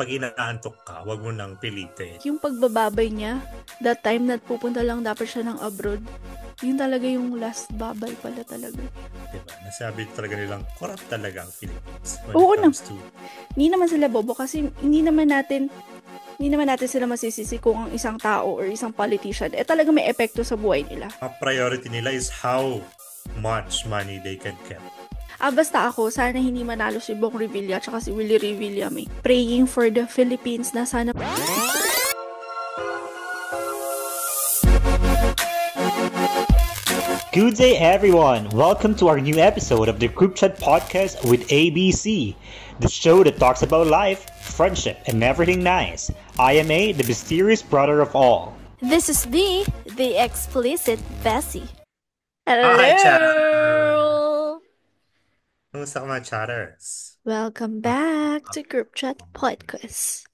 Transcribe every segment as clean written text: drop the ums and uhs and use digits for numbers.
pag inaantok ka, wag mo nang pilitin. Yung pagbababay niya, that time na pupunta lang dapat siya ng abroad, yun talaga yung last babay pala talaga. Diba? Nasabi talaga nilang corrupt talaga ang Philippines when it Oo na, comes to hindi naman sila bobo kasi hindi naman natin sila masisisi kung ang isang tao or isang politician, talaga may epekto sa buhay nila. ang priority nila is how much money they can get. Basta ako, sana hindi manalo si Bong Revilla at si Willie Revillame. Praying for the Philippines na sana. Good day, everyone. Welcome to our new episode of the Group Chat Podcast with ABC, the show that talks about life, friendship, and everything nice. I am A, the mysterious brother of all. This is the explicit Bessie. Hi, chat! Hello! Kumusta ka mga chatters? Welcome back to Group Chat Podcast.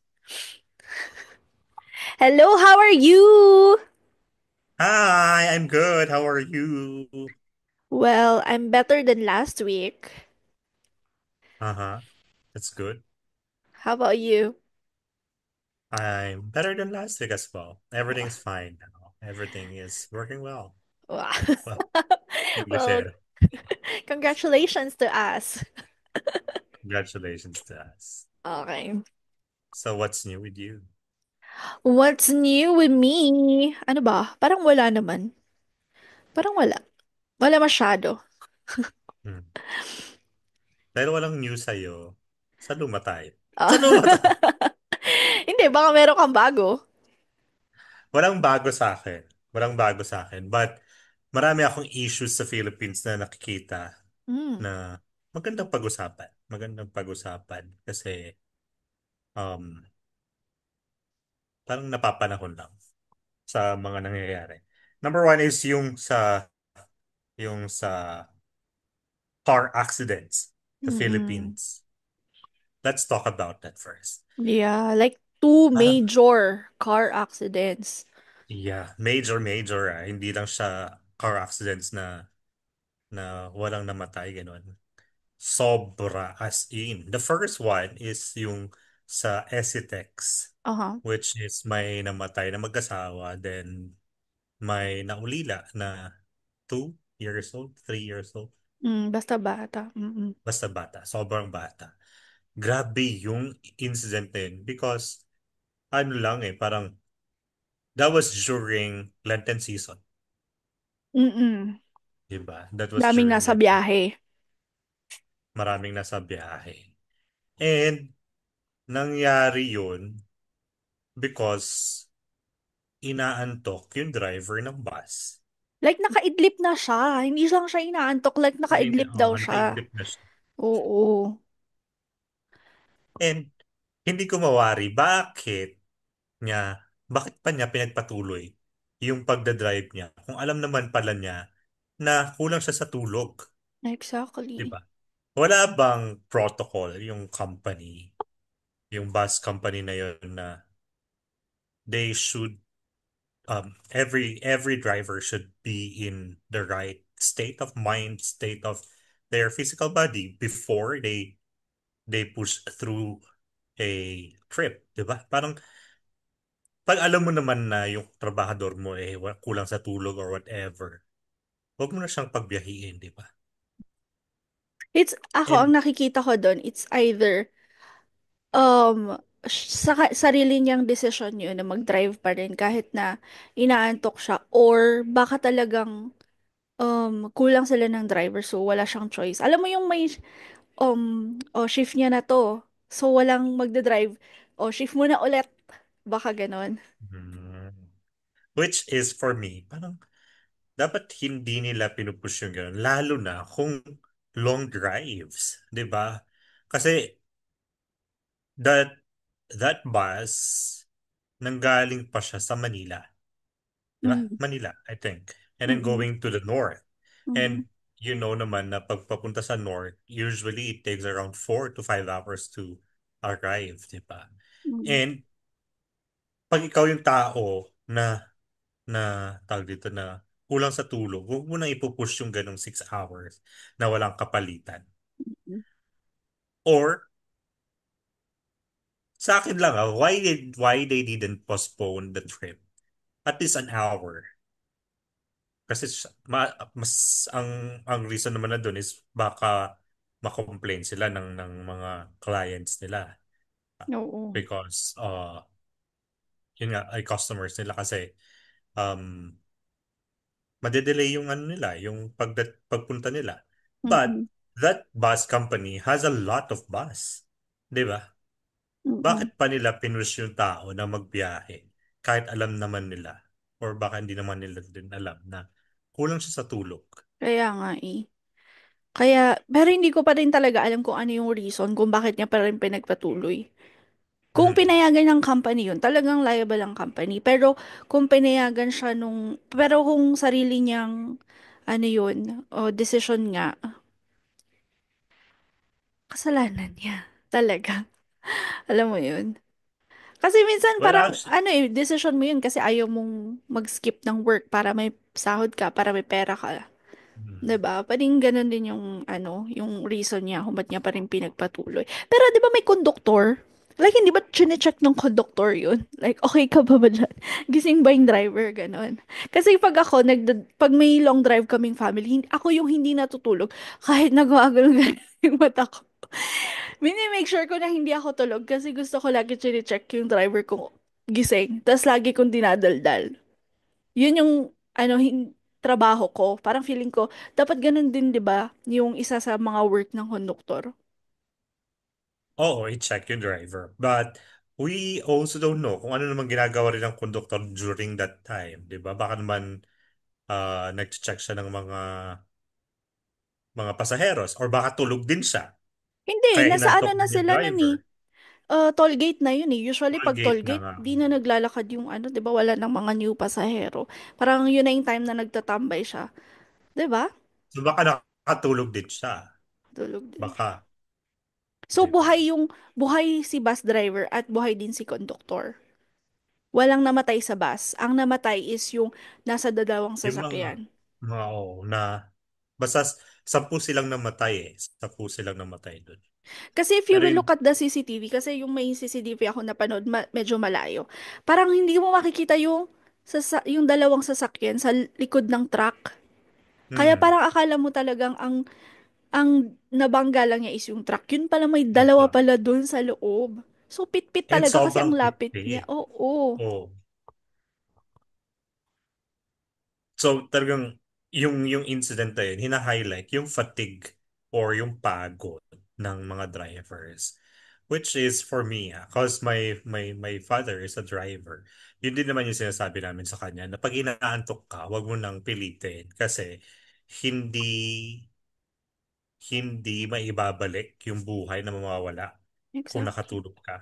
Hello, how are you? Hi, I'm good. How are you? Well, I'm better than last week. Uh-huh. That's good. How about you? I'm better than last week as well. Wow. Everything's fine now. Everything is working well. Wow. Well, Well, Englishero. congratulations to us. Congratulations to us. Okay. So what's new with you? What's new with me? Ano ba? Parang wala naman. Parang wala. Wala masyado. Hmm. Dahil walang news sa'yo, sa luma tayo. Sa Ah. luma tayo. Hindi, baka meron kang bago. Walang bago sa akin. Walang bago sa akin. But marami akong issues sa Philippines na nakikita Hmm. na magandang pag-usapan. Magandang pag-usapan kasi um, parang napapanahon lang sa mga nangyayari. Number one is yung sa car accidents sa Mm-mm. Philippines. Let's talk about that first. Yeah, like two Parang, major car accidents. yeah, major. Hindi lang siya car accidents na walang namatay, ganun. Sobra as in. The first one is yung sa Esitex, Uh-huh. which is may namatay na mag-asawa, then may naulila na 2 years old, 3 years old. Basta bata. Mm-mm. Basta bata, sobrang bata. Grabe yung incident na yun because ano lang parang that was during Lenten season, Mm-mm. diba? That was Daming during nasa Lenten. biyahe. Maraming nasa biyahe. And nangyari yun because inaantok yung driver ng bus. Like, nakaidlip na siya. Hindi lang siya inaantok. Like, nakaidlip daw siya. Nakaidlip na siya. Oo. And hindi ko mawari niya, bakit pa niya pinagpatuloy yung pagdadrive niya kung alam naman pala niya na kulang siya sa tulog, di Exactly. ba? Wala bang protocol yung company, yung bus company na yun na they should every driver should be in the right state of mind, state of their physical body before they push through a trip, 'di ba? Parang pag alam mo naman na yung trabahador mo kulang sa tulog or whatever, huwag mo na siyang pagbiyahiin, 'di ba? Ako, ang And nakikita ko doon, it's either, um, sarili niyang desisyon yun na mag-drive pa rin kahit na inaantok siya or baka talagang kulang sila ng driver so wala siyang choice. Alam mo yung may shift niya na to. So walang magda-drive. Shift mo na ulit. Baka ganon. mm, which is for me, parang dapat hindi nila pinupush yung gano'n, lalo na kung long drives, 'di ba? Kasi that that bus nanggaling pa siya sa Manila, 'di ba? Mm. Manila, I think. And then Mm-mm. going to the north. Mm-mm. And you know naman na pagpapunta sa north, usually it takes around 4 to 5 hours to arrive, 'di ba? Mm-mm. And pag ikaw yung tao na tawag dito na kulang sa tulog, huwag mo nang ipupush yung ganong 6 hours na walang kapalitan. Or Sa akin lang, why they didn't postpone the trip at least an hour? Kasi mas ang reason naman na doon is baka ma-complain sila ng mga clients nila Oo. because yun nga ay customers nila kasi um madedelay yung ano nila, yung pagpunta nila. But Mm-mm. that bus company has a lot of bus. 'Di ba? Mm-mm. Bakit pa nila pinush yung tao na magbiyahe kahit alam naman nila or baka hindi naman nila din alam na kulang siya sa tulog. Kaya nga eh. Pero hindi ko pa rin talaga alam kung ano yung reason kung bakit niya pa rin pinagpatuloy. Kung Mm. pinayagan ng company yun, talagang liable ang company. Pero kung pinayagan siya pero kung sarili niyang, ano yun, o decision nga, kasalanan niya. Talaga. Alam mo yun? Kasi minsan Well, parang, actually, ano eh, decision mo yun kasi ayaw mong mag-skip ng work para may sahod ka, para may pera ka. mm. 'Di ba? Paring ganun din yung yung reason niya kung ba't niya pa rin pinagpatuloy. Pero 'di ba may conductor? Like hindi ba chine-check ng conductor 'yun? Like okay ka ba dyan? Gising ba yung driver ganun? Kasi pag may long drive kaming family, ako yung hindi natutulog kahit nagwagol yung mata ko. Mini-make sure ko na hindi ako tulog kasi gusto ko lagi chine-check yung driver kung gising. Tapos lagi kong dinadaldal. Yun yung trabaho ko. Parang feeling ko, dapat ganun din, di ba? Yung isa sa mga work ng konduktor. Oo, i-check yung driver. But we also don't know kung ano naman ginagawa rin ng conductor during that time, 'di ba? Baka naman nag-check siya ng mga pasaheros or baka tulog din siya. Hindi, Kaya nasa inantok ano na din yung sila nun driver. eh. Toll gate na yun eh. Usually Toll pag toll gate na gate, nga. di na naglalakad yung di ba wala ng mga new pasahero. Parang yun na yung time na nagtatambay siya. Di ba? So baka nakatulog din siya. Tulog din siya. Baka, So 'di ba? buhay si bus driver at buhay din si konduktor. Walang namatay sa bus. Ang namatay is yung nasa dalawang Yung mga sasakyan. na basta 10 silang namatay eh. 10 silang namatay doon. Kasi if you Pero will yung look at the CCTV, kasi yung may CCTV ako napanood, medyo malayo. Parang hindi mo makikita yung dalawang sasakyan sa likod ng truck. Kaya mm, parang akala mo talagang ang nabangga lang niya is yung truck. Yun pala may yung dalawa truck. pala dun sa loob. So pit-pit And talaga kasi sobrang ang lapit niya. tipid. Oo. Oh. So talagang yung incident na yun, hina-highlight yung fatigue or yung pagod ng mga drivers. Which is for me, cause my father is a driver. Yun din naman yung sinasabi namin sa kanya na pag inaantok ka, wag mo nang pilitin kasi hindi hindi maibabalik yung buhay na mawawala kung Exactly. nakatulog ka.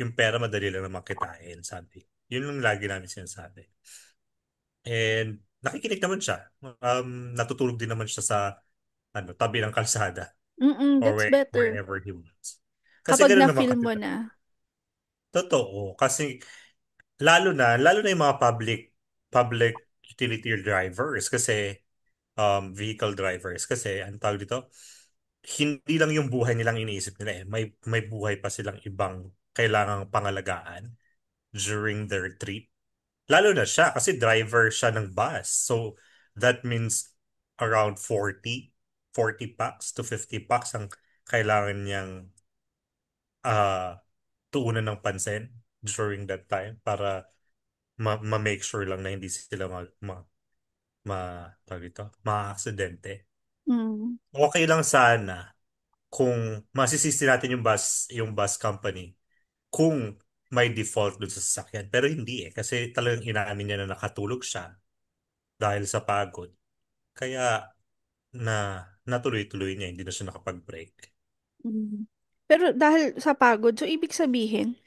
Yung pera madali lang naman kitain, sabi. Yun yung lagi namin sinasabi. And nakikinig naman siya. Natutulog din naman siya sa tabi ng kalsada Mm-mm, or that's better. wherever he wants. Kasi Kapag ganoon naman na-feel kasi. mo na. Totoo. Kasi lalo na yung mga public utility drivers kasi vehicle drivers kasi ang tawag dito, hindi lang yung buhay nilang iniisip nila eh. May buhay pa silang ibang kailangang pangalagaan during their trip. Lalo na siya kasi driver siya ng bus. So that means around 40 packs to 50 packs ang kailangan niyang tuunan ng pansin during that time para ma-make sure lang na hindi sila tawag dito, ma-aksidente. Mm. Okay lang sana kung masisisi natin yung bus company kung may default dun sa sasakyan. Pero hindi eh. Kasi talagang inaamin niya na nakatulog siya dahil sa pagod. Kaya natuloy-tuloy niya, hindi na siya nakapag-break. Mm. Pero dahil sa pagod, so ibig sabihin,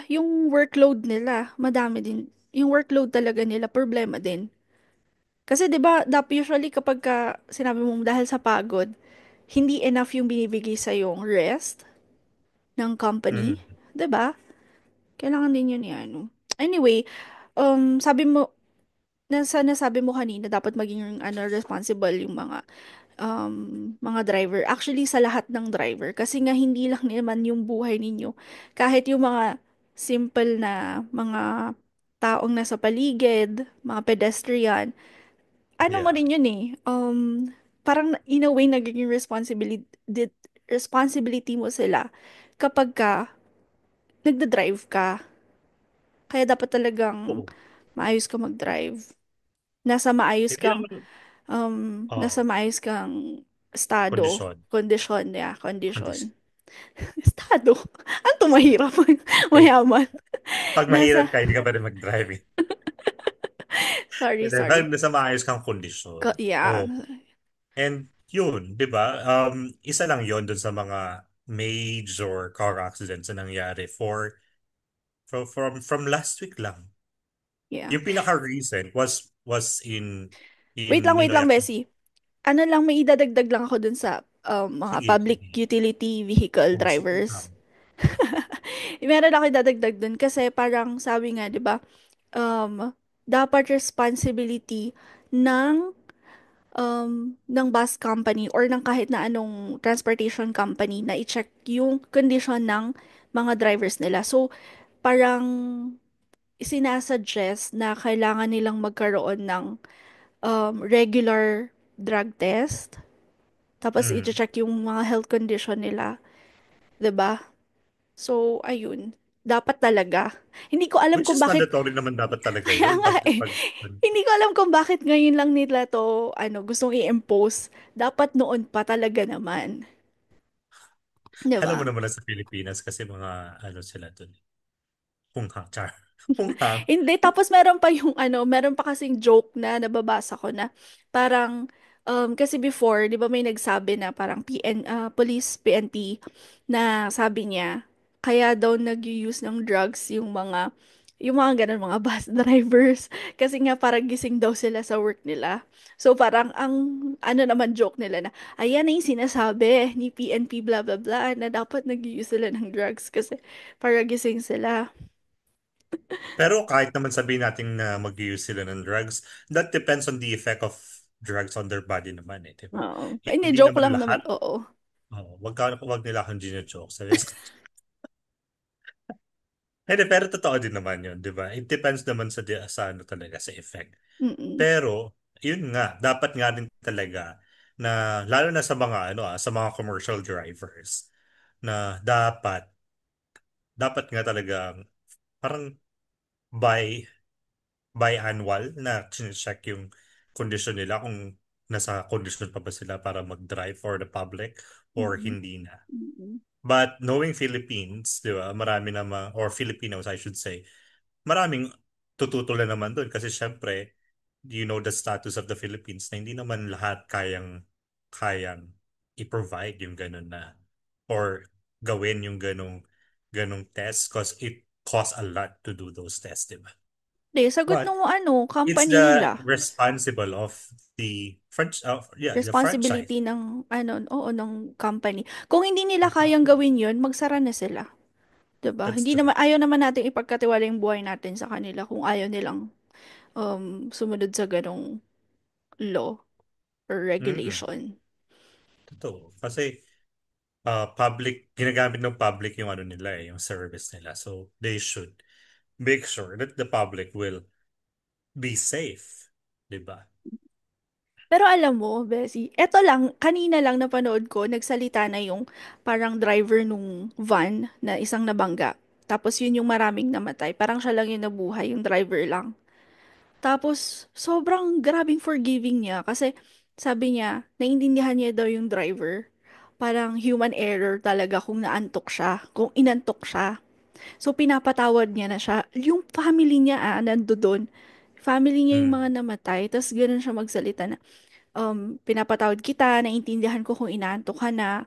yung workload nila, madami din. Yung workload talaga nila, problema din. Kasi 'di ba, usually kapag sinabi mo dahil sa pagod, hindi enough yung binibigay sa yung rest ng company, Mm. 'di ba? Kailangan din yun Anyway, sabi mo nasabi mo kanina dapat maging responsible yung mga mga driver. Actually, sa lahat ng driver. Kasi nga hindi lang naman yung buhay ninyo. Kahit yung mga simple na mga taong nasa paligid, mga pedestrian, ano mo Yeah. rin yun eh. Parang in a way nagiging responsibility mo sila kapag ka nagda-drive ka. Kaya dapat talagang Oo. maayos ka mag-drive. Nasa maayos Hindi kang naman, nasa maayos kang estado, kondisyon. kondisyon, yeah, Kondisyon. kondisyon. Estado. Ang tumahirap, Eh, mayaman. pag mahirap Nasa, ka, hindi ka pa rin mag-driving. sorry, Hindi, pag sorry. nasa maayos kang kondisyon. Yeah. Oh. And yun, di ba? Isa lang yun dun sa mga major car accidents na nangyari from last week lang. Yeah. Yung pinaka-recent was in Wait Ninoy lang, Aquino. Bessie. Ano lang, may idadagdag lang ako dun sa mga Sige, public sige. utility vehicle Oh, sige drivers. lang. Meron ako idadagdag dun kasi parang sabi nga, di ba, dapat responsibility ng ng bus company or ng kahit na anong transportation company na i-check yung condition ng mga drivers nila. So, parang sinasuggest na kailangan nilang magkaroon ng regular drug test. Tapos Mm. i-check yung mga health condition nila, 'di ba? So, ayun. Dapat talaga. Hindi ko alam Which kung is bakit mandatory naman dapat talaga kaya yun. nga eh. Hindi ko alam kung bakit ngayon lang nila to gustong i-impose. Dapat noon pa talaga naman, 'di Alam ba? mo naman na sa Pilipinas kasi mga ano sila dun. Hunghang, char. Hunghang. Hindi, tapos meron pa yung meron pa kasing joke na nababasa ko na parang kasi before, 'di ba may nagsabi na parang police PNP na sabi niya kaya daw nag-use ng drugs yung mga ganun mga bus drivers kasi nga parang gising daw sila sa work nila. So parang ang naman joke nila na ayan na yung sinasabi ni PNP blah blah blah na dapat nag-use sila ng drugs kasi para gising sila. Pero kahit naman sabihin natin na mag-use sila ng drugs, that depends on the effect of drugs on their body naman eh, di ba? Oo. Hindi, Hindi joke naman lang naman. lahat. Oo. Oh, wag nila akong gino-joke. Hindi, pero totoo din naman yun, di ba? It depends naman sa ano talaga, sa effect. Mm-mm. Pero, yun nga, dapat nga din talaga na, lalo na sa mga, sa mga commercial drivers, na dapat nga talaga, parang by biannual na check yung condition nila kung nasa condition pa ba sila para mag-drive for the public or Mm-mm. hindi na. Mm-mm. But knowing Philippines, di ba, marami naman, or Filipinos I should say, maraming tututulan naman doon kasi syempre, you know the status of the Philippines na hindi naman lahat kayang i-provide yung ganun na or gawin yung ganung test because it costs a lot to do those tests, di ba? Hindi, sagot But nung it's company the nila. responsible of the French, yeah, the franchise. Responsibility ng, oo, ng company. Kung hindi nila kayang gawin yun, magsara na sila. 'Di ba? That's Hindi true. naman, ayaw naman natin ipagkatiwala yung buhay natin sa kanila kung ayaw nilang sumunod sa ganong law or Mm-mm. regulation. Totoo. Kasi ginagamit ng public yung ano nila yung service nila. So they should make sure that the public will be safe. Diba? Pero alam mo, Bessie, eto lang, kanina lang napanood ko, nagsalita na yung parang driver nung van na isang nabangga. Tapos yun yung maraming namatay. Parang siya lang yung nabuhay, yung driver lang. Tapos sobrang grabing forgiving niya kasi sabi niya, naiintindihan niya daw yung driver. Parang human error talaga kung naantok siya, kung inantok siya. So pinapatawad niya na siya. Yung family niya nando doon. Family niya yung Mm. mga namatay. Tapos ganun siya magsalita na pinapatawad kita, naiintindihan ko kung inaantok ka na.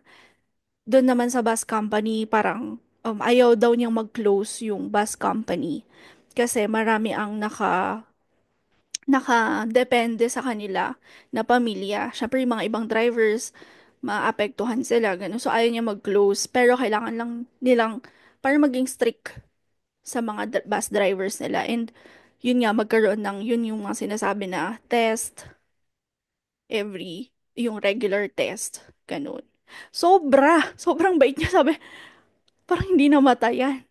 Doon naman sa bus company, parang ayaw daw niyang mag-close yung bus company. Kasi marami ang nakadepende sa kanila na pamilya. Syempre, yung mga ibang drivers, maapektuhan sila, ganun. So, ayaw niya mag-close. Pero kailangan lang nilang, para maging strict sa mga bus drivers nila. And, yun nga, magkaroon ng, yun yung mga sinasabi na test every yung regular test. Ganun. Sobrang bait niya. Sabi, parang hindi namatayan.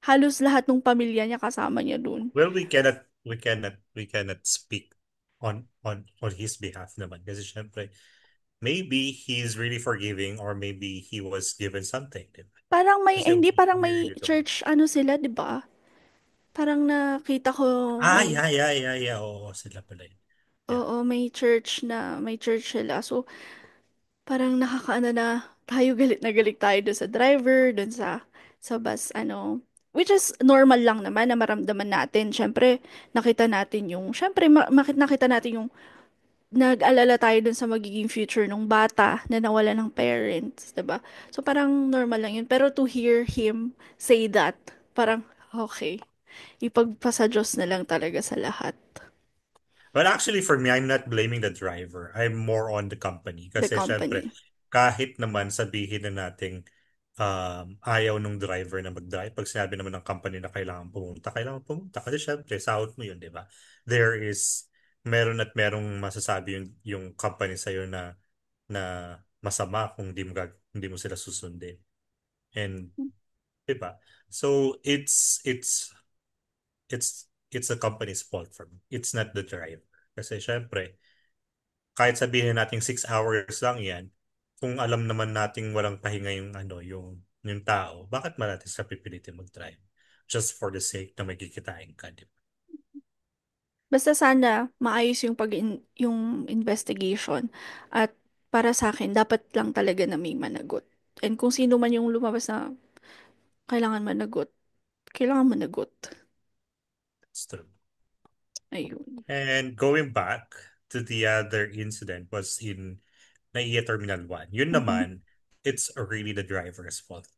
Halos lahat ng pamilya niya kasama niya dun. Well, we cannot speak on his behalf naman. Kasi syempre, maybe he's really forgiving or maybe he was given something, di ba? Parang may, Kasi hindi, parang we may really don't know. church, ano sila, di ba? Parang nakita ko, Ah, may, yeah. Oo, sila pala yun. Yeah. oo, may church sila. So, parang nakakaano na tayo, galit na galit tayo dun sa driver, dun sa bus, ano, which is normal lang naman na maramdaman natin. Syempre, nakita natin yung nag-alala tayo dun sa magiging future ng bata na nawala ng parents, 'di ba? So parang normal lang yun. Pero to hear him say that, parang okay, ipagpasa Diyos na lang talaga sa lahat. Well, actually, for me, I'm not blaming the driver. I'm more on the company. The Kasi syempre, company. kahit naman sabihin na nating ayaw nung driver na mag-drive, pag sinabi naman ng company na kailangan pumunta. Kasi syempre, sahod mo yun, di ba? There is, meron at merong masasabi yung company sa'yo na masama kung hindi mo sila susundin. And, di ba? So, it's the company's fault for me. It's not the driver. Kasi syempre, kahit sabihin natin 6 hours lang yan, kung alam naman nating walang pahinga yung tao, bakit ba natin sa pipilitin mag-drive? Just for the sake na may kikitain ka, di ba? Basta sana maayos yung investigation, at para sa akin dapat lang talaga na may managot. And kung sino man yung lumabas na kailangan managot, kailangan managot. That's true. Ayun. And going back to the other incident was in NAIA Terminal 1. Yun Mm-mm. naman, it's really the driver's fault.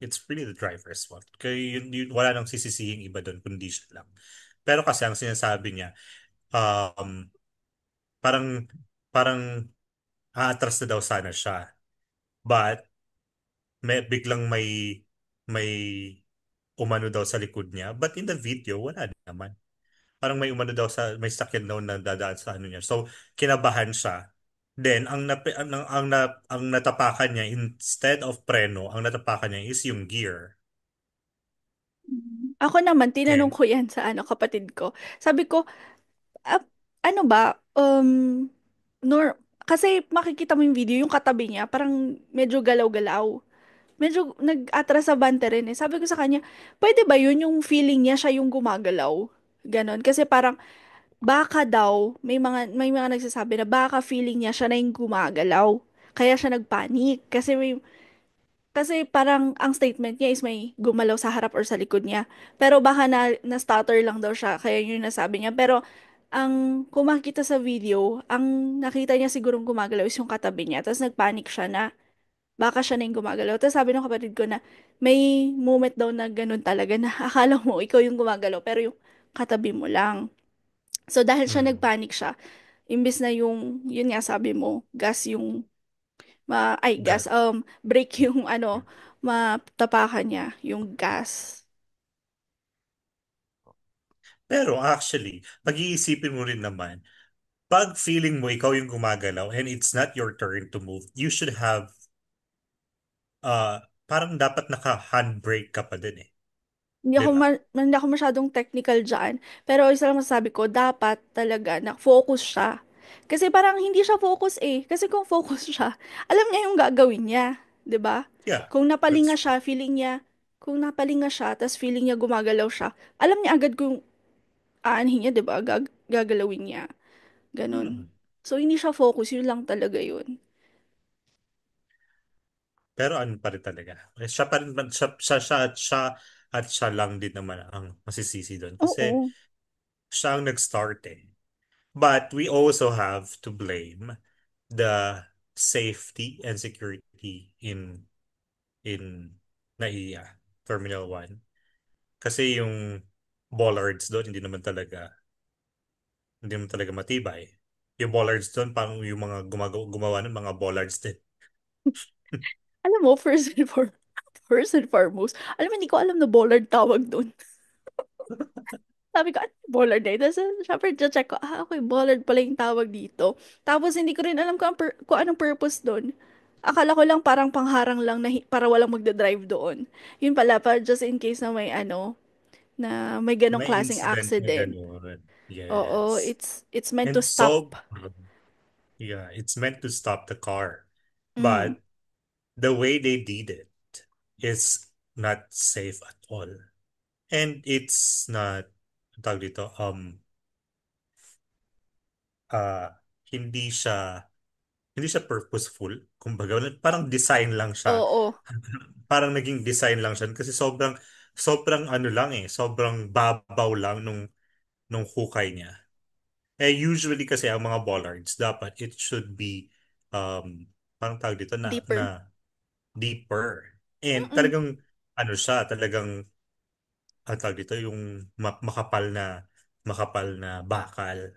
It's really the driver's fault. Kaya wala nang sisisihing iba doon, kundi siya lang. Pero kasi ang sinasabi niya, um, parang parang aatras na daw sana siya. But biglang may umano daw sa likod niya. But in the video, wala naman. Parang may umano daw may sakyan daw na dadaan sa ano niya. So, kinabahan siya. Then, ang natapakan niya, instead of preno, ang natapakan niya is yung gear. Ako naman, tinanong And, ko yan sa ano, kapatid ko. Sabi ko, "Ah, ano ba, kasi makikita mo yung video, yung katabi niya, parang medyo galaw-galaw. Medyo nag-atras sa bante rin eh. Sabi ko sa kanya, pwede ba yun yung feeling niya siya yung gumagalaw? Ganon. Kasi parang, baka daw, may mga nagsasabi na baka feeling niya siya na yung gumagalaw. Kaya siya nagpanik. Kasi parang ang statement niya is may gumalaw sa harap or sa likod niya. Pero baka na-stutter lang daw siya, kaya yun yung nasabi niya. Pero ang kumakita sa video, ang nakita niya sigurong gumagalaw is yung katabi niya. Tapos nagpanik siya na baka siya na yung gumagalaw. Tapos sabi ng kapatid ko na may moment daw na ganun talaga na akala mo ikaw yung gumagalaw pero yung katabi mo lang. So dahil siya mm, nagpanik siya, imbis na yun nga sabi mo, gas yung gas, God. break yung ano, matapakan niya, yung gas. Pero actually, pag-iisipin mo rin naman, pag feeling mo ikaw yung gumagalaw and it's not your turn to move, you should have, parang dapat naka-handbrake ka pa din eh. Di ba? Hindi ako masyadong technical dyan, pero isa lang masasabi ko, dapat talaga na-focus siya. Kasi parang hindi siya focus eh. Kasi kung focus siya, alam niya yung gagawin niya, 'di ba? Yeah, Kung napalinga that's siya, feeling niya, kung napalinga siya, tas feeling niya gumagalaw siya, alam niya agad kung aanhin niya, 'di ba? Gagalawin niya. Ganun. mm. So, hindi siya focus, yun lang talaga yun. Pero ano pa rin talaga. Siya pa rin, siya lang din naman ang masisisi doon. Kasi Oo. siya ang nag-start eh. But we also have to blame the safety and security in NAIA Terminal 1. Kasi yung bollards doon hindi naman talaga matibay. Yung bollards doon parang yung mga gumawa ng mga bollards din. Alam mo, first and foremost, alam mo, hindi ko alam na bollard tawag doon. Sabi ko, ano yung bollard na ito? So, syempre, check ko, okay, bollard pala yung tawag dito. Tapos, hindi ko rin alam kung anong purpose doon. Akala ko lang parang pangharang lang na para walang magdadrive doon. Yun pala, para just in case na may na may ganong May klaseng incident na accident. gano'n. Oo, Yes. it's meant to And stop. so, yeah, it's meant to stop the car. Mm, But the way they did it is not safe at all. And it's not, ang tawag dito, uh, hindi siya, hindi siya purposeful. Kumbaga, parang design lang siya. oo, Parang naging design lang siya. Kasi sobrang ano lang eh, sobrang babaw lang nung hukay niya. Usually kasi ang mga bollards, dapat it should be, parang tawag dito deeper. na deeper. And Mm-mm. talagang, ano siya, talagang, tawag dito, yung makapal na bakal.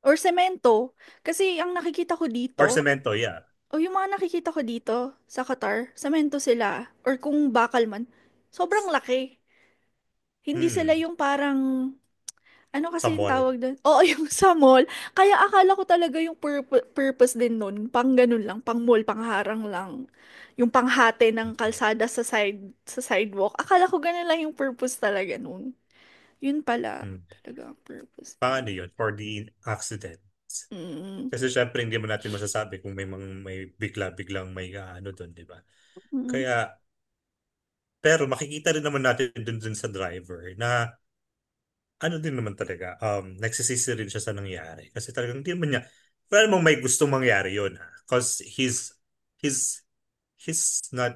Or semento. Kasi ang nakikita ko Or dito, semento, yeah. o yung mga nakikita ko dito sa Qatar, semento sila. Or kung bakal man, sobrang laki. Hindi sila Hmm, yung parang, ano sa kasi yung mall. tawag doon? Oo, yung sa mall. Kaya akala ko talaga yung purpose din nun, pang ganun lang, pang mall, pang harang lang. Yung panghati ng kalsada sa sidewalk. Akala ko ganun lang yung purpose talaga nun. Yun pala, Hmm. talaga ang purpose Paano niya. yun? For the accidents. Mm. Kasi syempre hindi mo natin masasabi kung may bigla-biglang may ano doon, di ba? Mm. Kaya, pero makikita rin naman natin dun sa driver na ano din naman talaga, nagsisisi rin siya sa nangyari. Kasi talagang hindi naman niya, well, mong may gustong mangyari yun. Because he's, he's not,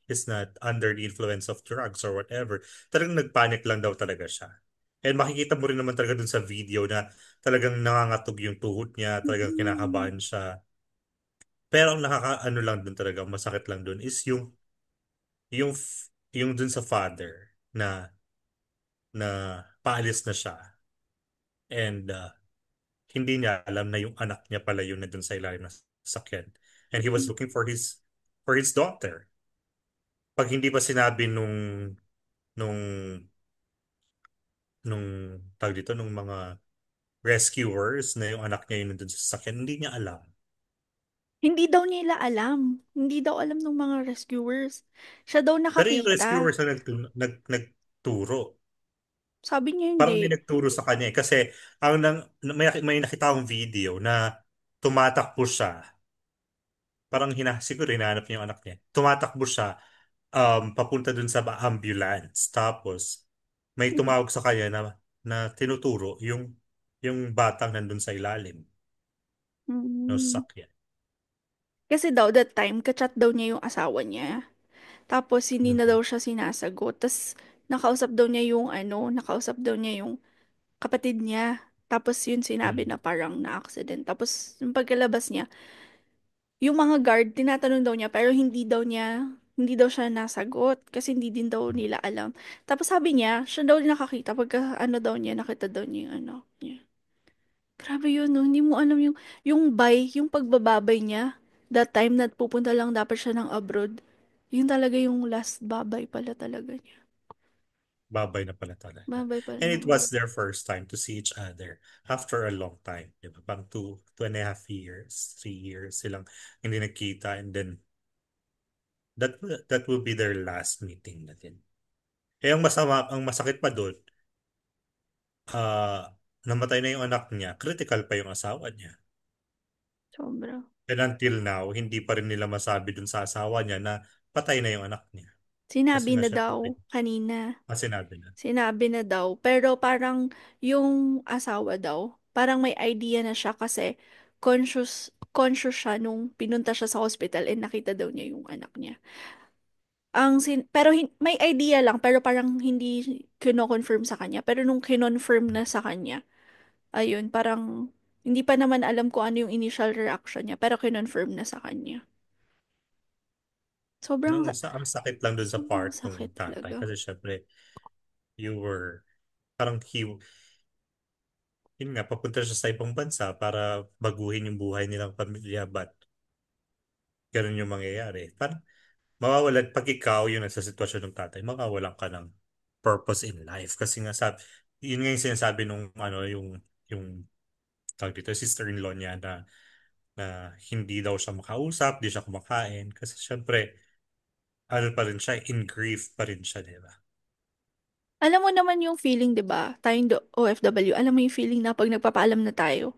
he's not under the influence of drugs or whatever. Talagang nagpanic lang daw talaga siya. And makikita mo rin naman talaga dun sa video na talagang nangangatog yung tuhod niya, talagang Mm. kinakabahan siya. Pero ang nakakaano lang dun talaga, masakit lang dun is yung dun sa father na paalis na siya. And hindi niya alam na yung anak niya pala yun na dun sa ilalim ng sasakyan. And he was looking for his daughter. Pag hindi pa sinabi nung nung tawag dito nung mga rescuers na yung anak niya yun nandun sa sasakyan, hindi niya alam. Hindi daw nila alam. Hindi daw alam ng mga rescuers. Siya daw Pero yung nakakita. rescuers na nagturo, Sabi niya parang hindi. may nagturo sa kanya eh. Kasi may nakita akong video na tumatakbo siya. Parang siguro hinahanap niya yung anak niya. Tumatakbo siya papunta dun sa ambulance. Tapos may tumawag sa kanya na tinuturo yung batang nandun sa ilalim ng Mm. sasakyan. Kasi daw that time, kachat daw niya yung asawa niya. Tapos hindi na Mhm. daw siya sinasagot. Tapos nakausap daw niya yung nakausap daw niya yung kapatid niya. Tapos yun sinabi Mhm. na parang na-accident. Tapos yung pagkalabas niya, yung mga guard, tinatanong daw niya, pero hindi daw siya nasagot kasi hindi din daw nila alam. Tapos sabi niya, siya daw yung nakakita pagka nakita daw niya yung niya. Grabe yun, no? Hindi mo alam yung pagbababay niya. That time na pupunta lang dapat siya ng abroad. Yun talaga yung last babay pala talaga niya. Babay na pala talaga. Babay pala And ng it abroad. was their first time to see each other after a long time. Di ba? Parang 2.5 years, 3 years silang hindi nagkita. And then that will be their last meeting na din. Ang masakit pa doon, namatay na yung anak niya, critical pa yung asawa niya. Sobra. And until now, hindi pa rin nila masabi dun sa asawa niya na patay na yung anak niya. Kasi Sinabi nga na syempre, daw kanina. sinabi na. Sinabi na daw. Pero parang yung asawa daw, parang may idea na siya kasi conscious siya nung pinunta siya sa hospital and nakita daw niya yung anak niya. Pero may idea lang pero parang hindi kino-confirm sa kanya. Pero nung kinonfirm na sa kanya, ayun, parang hindi pa naman alam kung ano yung initial reaction niya pero kinonfirm na sa kanya. Sobrang, Ang sakit lang dun sa sobrang part ng sakit tatay. talaga. Kasi syempre, you were, parang yun nga, papunta siya sa ibang bansa para baguhin yung buhay nilang pamilya. But, ganun yung mangyayari. Parang, pag ikaw yung nasa sitwasyon ng tatay, mawawalan ka ng purpose in life. Kasi nga yun nga yung sinasabi nung ano yung tawag dito, sister-in-law niya na hindi daw siya makausap, di siya kumakain. Kasi syempre, ano pa rin siya, in grief pa rin siya, di ba? Alam mo naman yung feeling, 'di ba? Tayong OFW, alam mo yung feeling na pag nagpapaalam na tayo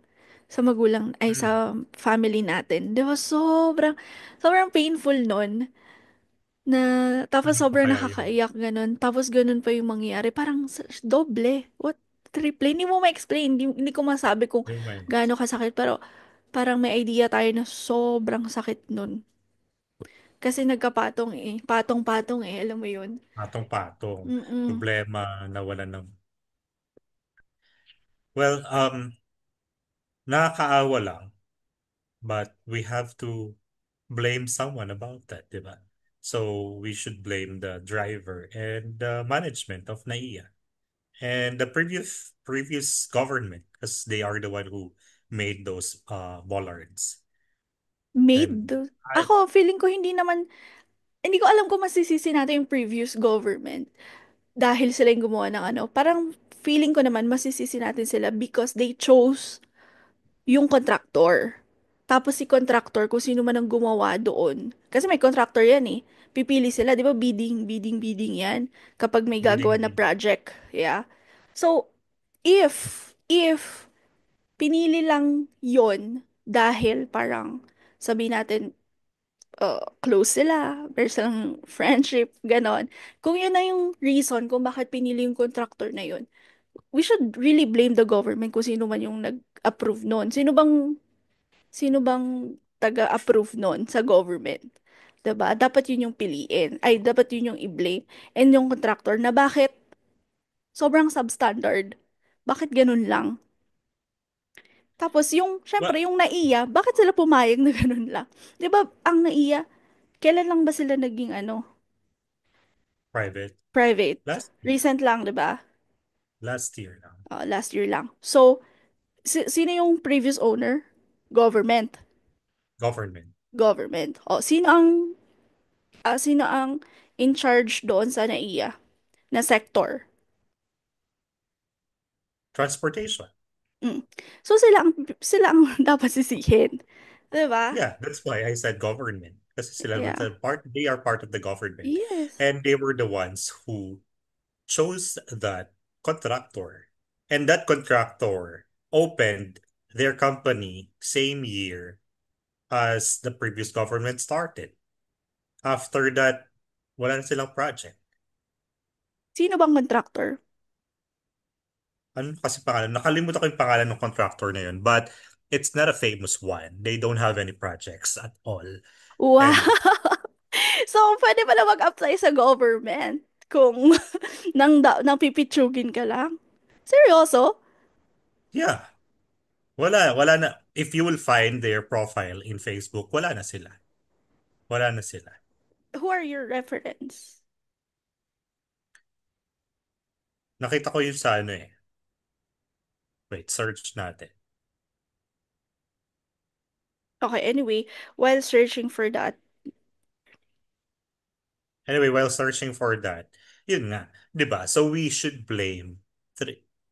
sa magulang ay Mm. sa family natin. 'Di ba sobrang sobrang painful nun na tapos Ano pa sobrang kaya yun? nakakaiyak ganun. Tapos ganun pa yung mangyayari. Parang doble. What? Triple? Hindi mo ma-explain. Hindi ko masabi kung Yung may gaano kasakit. Pero parang may idea tayo na sobrang sakit nun. Kasi nagkapatong eh. Patong-patong eh. Alam mo yun? patong-patong, Mm-mm. problema na wala ng... Well, nakakaawa lang, but we have to blame someone about that, di ba? So we should blame the driver and the management of NAIA and the previous government because they are the one who made those bollards. Made. And I Ako, feeling ko hindi ko alam kung masisisi natin yung previous government dahil sila yung gumawa ng ano. Parang feeling ko naman masisisi natin sila because they chose yung contractor. Tapos si contractor, kung sino man ang gumawa doon. Kasi may contractor yan eh. Pipili sila, di ba? Bidding, bidding, bidding yan. Kapag may gagawa na bidding project. Yeah. So, if pinili lang yon dahil parang sabi natin close sila, meron silang friendship, ganon. Kung yun na yung reason kung bakit pinili yung contractor na yun, we should really blame the government kung sino man yung nag-approve nun. Sino bang taga-approve nun sa government? 'Di ba? Dapat yun yung piliin. Ay, dapat yun yung i-blame. And yung contractor na bakit sobrang substandard? Bakit ganun lang? Tapos yung, well, syempre, yung NAIA, bakit sila pumayag na ganun lang? 'Di ba, ang NAIA, kailan lang ba sila naging ano, private private? last year, Recent lang, 'di ba? last year now. Last year lang. So, sino yung previous owner? Government. Government Government. O, sino ang in charge doon sa NAIA na sector? transportation. Mm. So, sila ang dapat sisihin. 'Di ba? Yeah, that's why I said government. Kasi sila Yeah. they are part of the government. Yes. And they were the ones who chose that contractor. And that contractor opened their company same year as the previous government started. After that, wala na silang project. Sino bang contractor? Ano kasi pangalan? Nakalimutan ko yung pangalan ng contractor na yun. But it's not a famous one. They don't have any projects at all. Wow. And So, pwede pala mag-apply sa government kung nang pipitsugin ka lang. Seryoso? yeah, wala na. If you will find their profile in Facebook, wala na sila. Wala na sila. Who are your reference? Nakita ko yun sa ano eh. Wait, search natin. Okay, anyway, while searching for that, Anyway, while searching for that, yun nga, 'di ba? So we should blame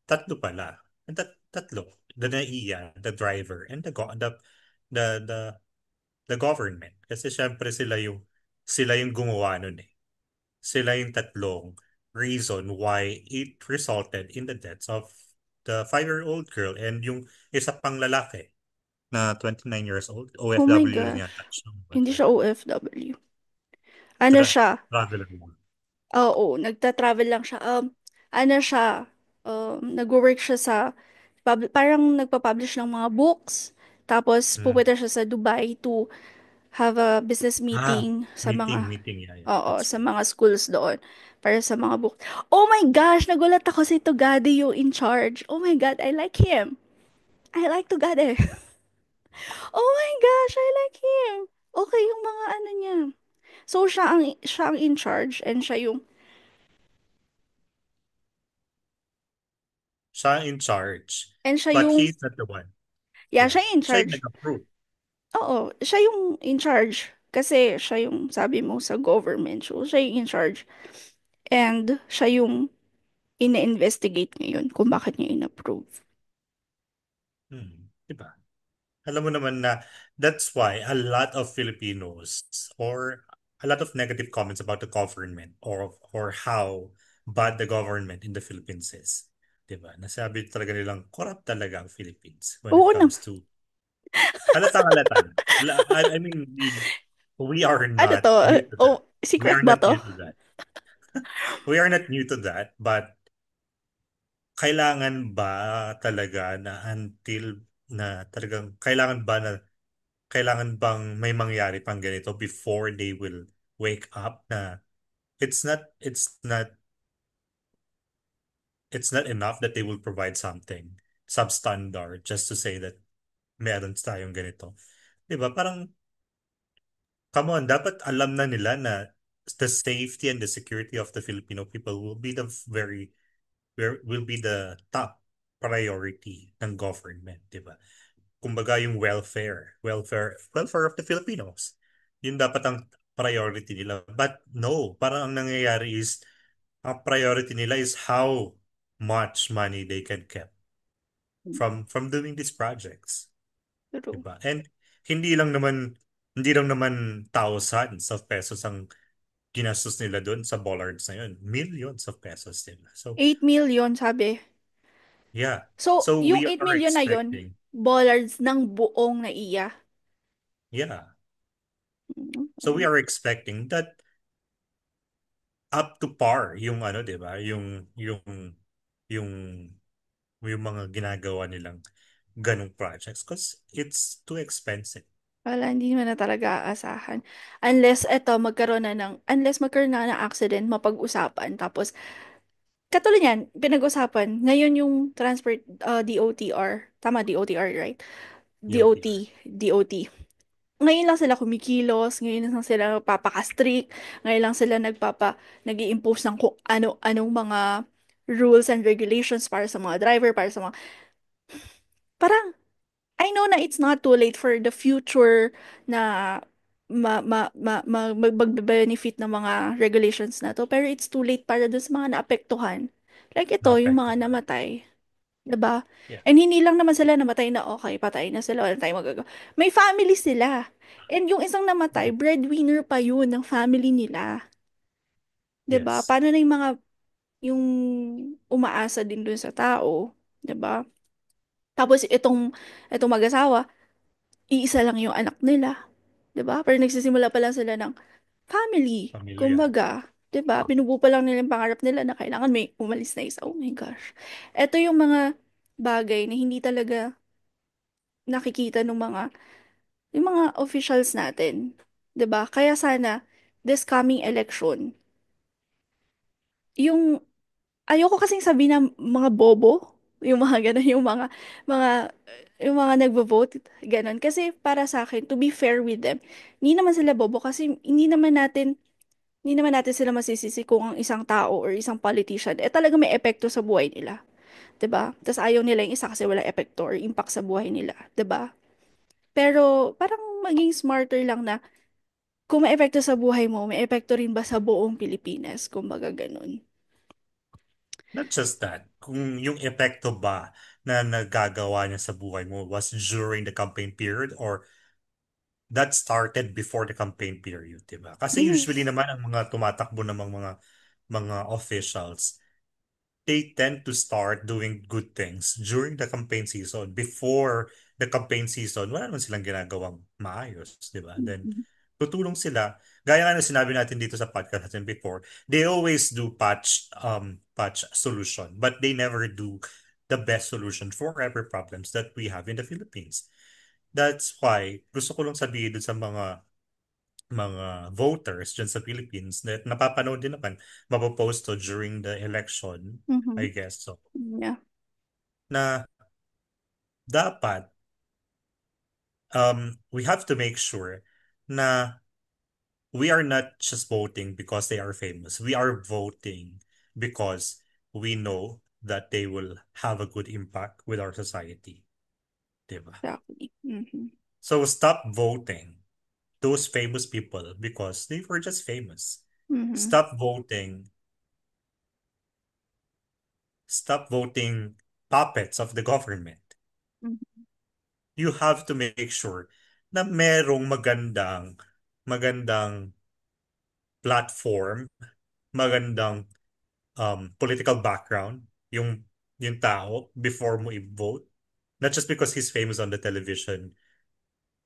tatlo pala. Tatlo. The NAIA, the driver, and the the the government. Kasi syempre sila yung gumawa nun eh. Sila yung tatlong reason why it resulted in the deaths of the 5-year-old girl and yung isa pang lalaki na 29 years old. oh my OFW lang gosh, yata siya. hindi siya OFW. Ano siya? Traveler lang. Oo, nagta-travel lang siya. Ano siya? Nagwo-work siya sa, parang nagpa-publish ng mga books. Tapos, Hmm. pupunta siya sa Dubai to have a business Ah, meeting sa mga, meeting. Yeah, yeah. oo, That's sa right. mga schools doon. Para sa mga book. Oh my gosh, nagulat ako si Tugade yung in charge. Oh my God, I like him. I like Tugade. Oh my gosh, I like him. Okay yung mga ano niya. So, siya ang in charge and Siya in charge. siya But yung, he's not the one. yeah, Yeah. siya yung in Siya yung charge. nag-approve. Oo, siya yung in charge. Kasi siya yung, sabi mo, sa government. So, siya yung in charge. And siya yung ina-investigate ngayon kung bakit niya in-approve. Diba? Alam mo naman na that's why a lot of Filipinos or a lot of negative comments about the government or how bad the government in the Philippines is. Diba? Nasabi talaga nilang corrupt talaga ang Philippines when it Oo na, comes to halatang halata. I mean, we are ano not to? new to that. Oh, We secret are ba not to? new to that. We are not new to that, but kailangan ba talaga na until na talagang kailangan bang may mangyari pang ganito before they will wake up na it's not it's not enough that they will provide something substandard just to say that meron tayong ganito. 'Di ba? Parang come on, dapat alam na nila na the safety and the security of the Filipino people will be the will be the top priority ng government, 'di ba? Kumbaga yung welfare of the Filipinos. Yun dapat ang priority nila. But no, parang ang nangyayari is ang priority nila is how much money they can get from doing these projects, True. 'di ba? And hindi lang naman hindi lang naman thousands of pesos ang ginastos nila doon sa bollards na yun. Millions of pesos, 'di ba? So, 8 million sabi. yeah. So, So yung we 8 are million na yun, expecting, bollards ng buong NAIA. yeah. So we Okay. are expecting that up to par yung ano, 'di ba? Yung yung mga ginagawa nilang ganong projects because it's too expensive. Wala, hindi mo na talaga aasahan. Unless magkaroon na ng accident, mapag-usapan. Tapos, katulad yan, pinag-usapan, ngayon yung DOTR. Tama, DOTR, right? DOTR. DOT. Ngayon lang sila kumikilos, ngayon lang sila nagpapaka-strict, ngayon lang sila nag-i-impose ng kung ano-anong mga rules and regulations para sa mga driver, para sa mga, parang, I know na it's not too late for the future na mag-benefit ng mga regulations na to, pero it's too late para dun sa mga naapektuhan. Like ito, yung mga Naapektuhan. namatay. 'Di ba? Yeah. And hindi lang naman sila namatay na okay, patay na sila, wala tayong magagawa. May family sila. And yung isang namatay, breadwinner pa yun ng family nila. 'Di ba? Yes. Paano na yung mga yung umaasa din dun sa tao, 'di ba? Tapos itong mag-asawa, iisa lang yung anak nila, 'di ba? Pero nagsisimula pa lang sila ng family. Pamilya. Kumbaga, 'di ba? Binubuo pa lang nila yung pangarap nila na kailangan may umalis na isa. Oh my gosh. Ito yung mga bagay na hindi talaga nakikita ng yung mga officials natin, 'di ba? Kaya sana this coming election, yung ayoko kasing sabihin na mga bobo, yung mga ganun, mga yung mga nagvo-vote, ganun. Kasi para sa akin, to be fair with them, hindi naman sila bobo kasi hindi naman natin sila masisisi kung ang isang tao or isang politician talaga may epekto sa buhay nila, 'di ba? Tapos ayaw nila yung isa kasi wala epekto or impact sa buhay nila, 'di ba? Pero parang maging smarter lang na kung may epekto sa buhay mo, may epekto rin ba sa buong Pilipinas? Kumbaga ganun. Not just that, kung yung epekto ba na nagagawa niya sa buhay mo was during the campaign period or that started before the campaign period, 'di ba? Kasi usually Yes. naman ang mga tumatakbo namang mga officials, they tend to start doing good things during the campaign season. Before the campaign season, wala naman silang ginagawang maayos, 'di ba? Then Mhm. tutulong sila. Gaya nga ng sinabi natin dito sa podcast natin before, they always do patch solution, but they never do the best solution for every problems that we have in the Philippines. That's why gusto ko lang sabihin dun sa mga voters dyan sa Philippines na napapanood din naman mapopost to during the election, I Mhm. guess so, Yeah. na dapat we have to make sure na we are not just voting because they are famous. We are voting because we know that they will have a good impact with our society. Diba? Exactly. Mhm. So stop voting those famous people because they were just famous. Mhm. Stop voting Stop voting puppets of the government. Mhm. You have to make sure na merong magandang platform, magandang political background yung tao before mo i-vote. Not just because he's famous on the television,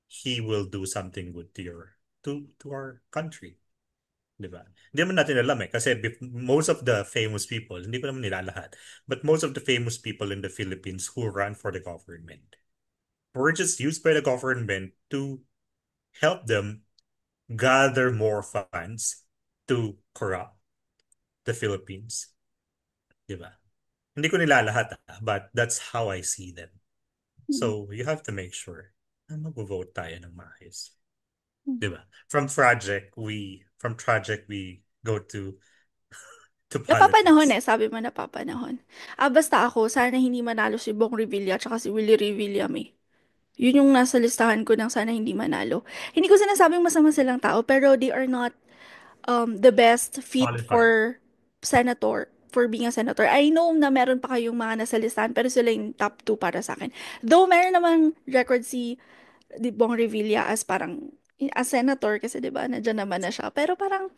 he will do something good to our country. Di ba? Hindi naman natin alam eh. Kasi most of the famous people, hindi ko naman nila lahat, but most of the famous people in the Philippines who run for the government were just used by the government to help them gather more funds to corrupt the Philippines. Di ba? Hindi ko nila lahat, but that's how I see them. Mm. So, you have to make sure na mag-vote tayo ng maayos. Mm. Di ba? From tragic, we go to Napapanahon politics. eh, sabi mo napapanahon. Basta ako, sana hindi manalo si Bong Revilla at si Willie Revillame. Yun yung nasa listahan ko ng sana hindi manalo. Hindi ko sinasabing masama silang tao, pero they are not the best fit Qualified. for senator, for being a senator. I know na meron pa kayong mga nasa listahan, pero sila yung top 2 para sa akin. Though meron namang record si Bong Revilla as parang as senator kasi 'di ba nandiyan naman na siya. Pero parang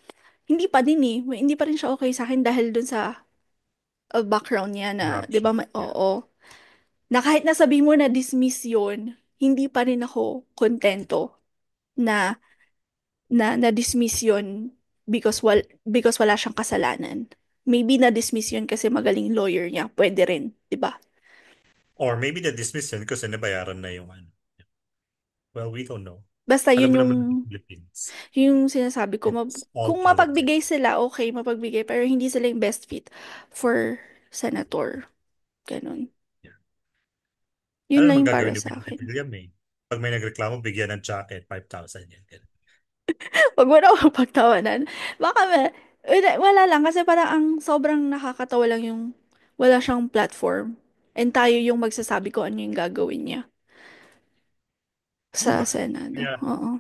hindi pa din eh. Hindi pa rin siya okay sa akin dahil dun sa background niya na 'di ba Corruption. Yeah. oo. Na kahit nasabi mo na dismiss yun, hindi pa rin ako kontento na na-dismiss yun because wala siyang kasalanan. Maybe na-dismiss yun kasi magaling lawyer niya. Pwede rin, 'di ba? Or maybe na-dismiss yun kasi nabayaran na yung ano. Well, we don't know. Basta Alam yun mo yung naman ang Philippines. sinasabi ko. It's all Kung mapagbigay politics. sila, okay, mapagbigay. Pero hindi sila yung best fit for senator. Ganun. Yeah. Yun Ano lang naman yung para gagawin ni sa Willie akin. William eh? Pag may nagreklamo, bigyan ng jacket, 5,000 yan. Ganun. Wag mo na ako pagtawanan. Baka wala lang kasi parang ang sobrang nakakatawa lang yung wala siyang platform. And tayo yung magsasabi ko ano yung gagawin niya Di sa ba? Senado. Yeah, Oo.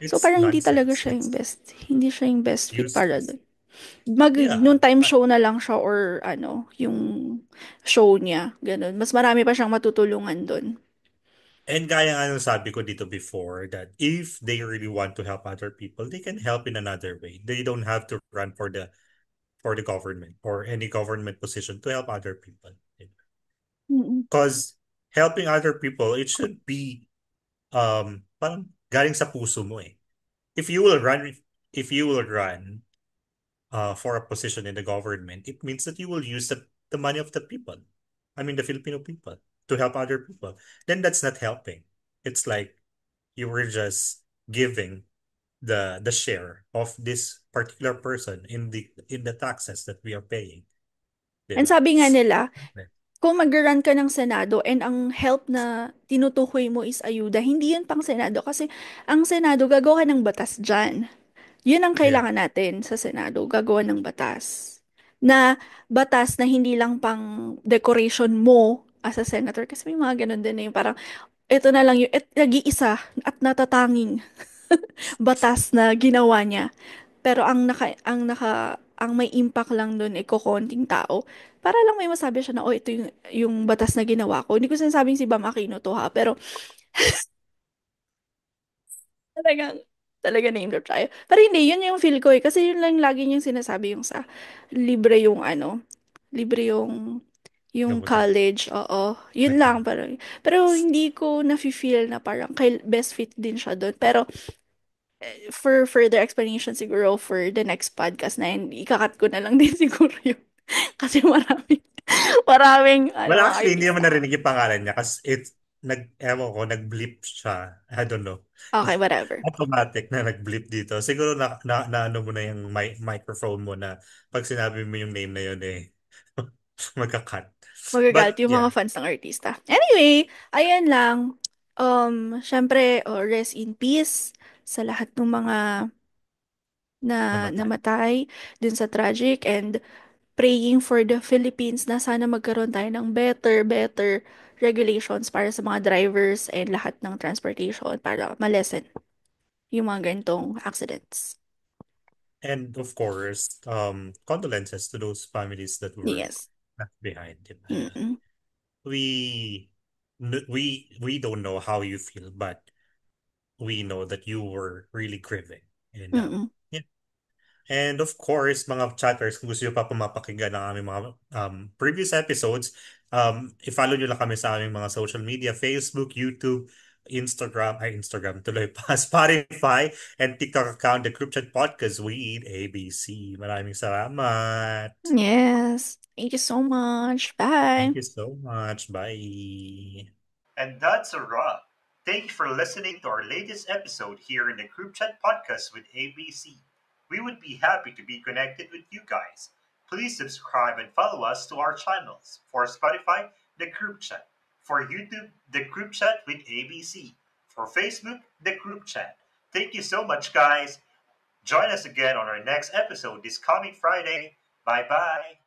So it's parang nonsense. It's hindi siya yung best fit para useless. doon. Yeah. Noon time show na lang siya or ano, yung show niya, ganun. Mas marami pa siyang matutulungan doon. And gaya nga nung sabi ko dito before that if they really want to help other people, they can help in another way. They don't have to run for the government or any government position to help other people. Mm-mm. Because helping other people, it should be parang galing sa puso mo eh. If you will run if you will run for a position in the government, it means that you will use the money of the people. I mean the Filipino people to help other people. Then that's not helping. It's like you were just giving the share of this particular person in the taxes that we are paying. And Diba? sabi nga nila, kung mag-run ka ng Senado and ang help na tinutukoy mo is ayuda, hindi yun pang Senado kasi ang Senado gagawa ng batas dyan. Yun ang Yeah. kailangan natin sa Senado, gagawa ng batas. Na batas na hindi lang pang decoration mo as a senator kasi may mga ganun din na yung parang ito na lang yung nag-iisa at natatanging batas na ginawa niya. Pero ang may impact lang doon ay kokonting tao. Para lang may masabi siya na, oh, ito yung batas na ginawa ko. Hindi ko sinasabing si Bam Aquino to ha, pero talagang, talaga name drop tayo. Pero hindi, yun yung feel ko eh. Kasi yun lang lagi niyang sinasabi yung sa libre yung ano, libre yung Gamutan. college, oo. Yun lang Okay. parang. Pero hindi ko na-feel na parang best fit din siya doon. Pero for further explanation siguro for the next podcast na yun, ikakat ko na lang din siguro yun. Kasi maraming Well, mga actually, hindi naman artista. narinig yung pangalan niya kasi ewan ko, nag-blip siya. I don't know. Okay, whatever. Automatic na nag-blip dito. Siguro na ano mo na yung microphone mo na pag sinabi mo yung name na yun eh, magka-cut. Magagalit But yung mga yeah, fans ng artista. Anyway, ayan lang. Syempre, rest in peace sa lahat ng mga na namatay. namatay dun sa tragic and praying for the Philippines na sana magkaroon tayo ng better regulations para sa mga drivers and lahat ng transportation para malesen yung mga ganitong accidents. And of course, condolences to those families that were Yes. left behind, diba? Mm-mm. We we don't know how you feel, but we know that you were really grieving. And Mm-mm. yeah. And of course, mga chatters, kung gusto nyo pa pumapakinggan ng aming mga previous episodes, i-follow nyo lang kami sa aming mga social media, Facebook, YouTube, Instagram tuloy pa, Spotify, and TikTok account, The Group Chat Podcast with ABC. Maraming salamat. Yes. Thank you so much. Bye. Thank you so much. Bye. And that's a wrap. Thank you for listening to our latest episode here in the Group Chat Podcast with ABC. We would be happy to be connected with you guys. Please subscribe and follow us to our channels. For Spotify, the Group Chat. For YouTube, the Group Chat with ABC. For Facebook, the Group Chat. Thank you so much, guys. Join us again on our next episode this coming Friday. Bye bye.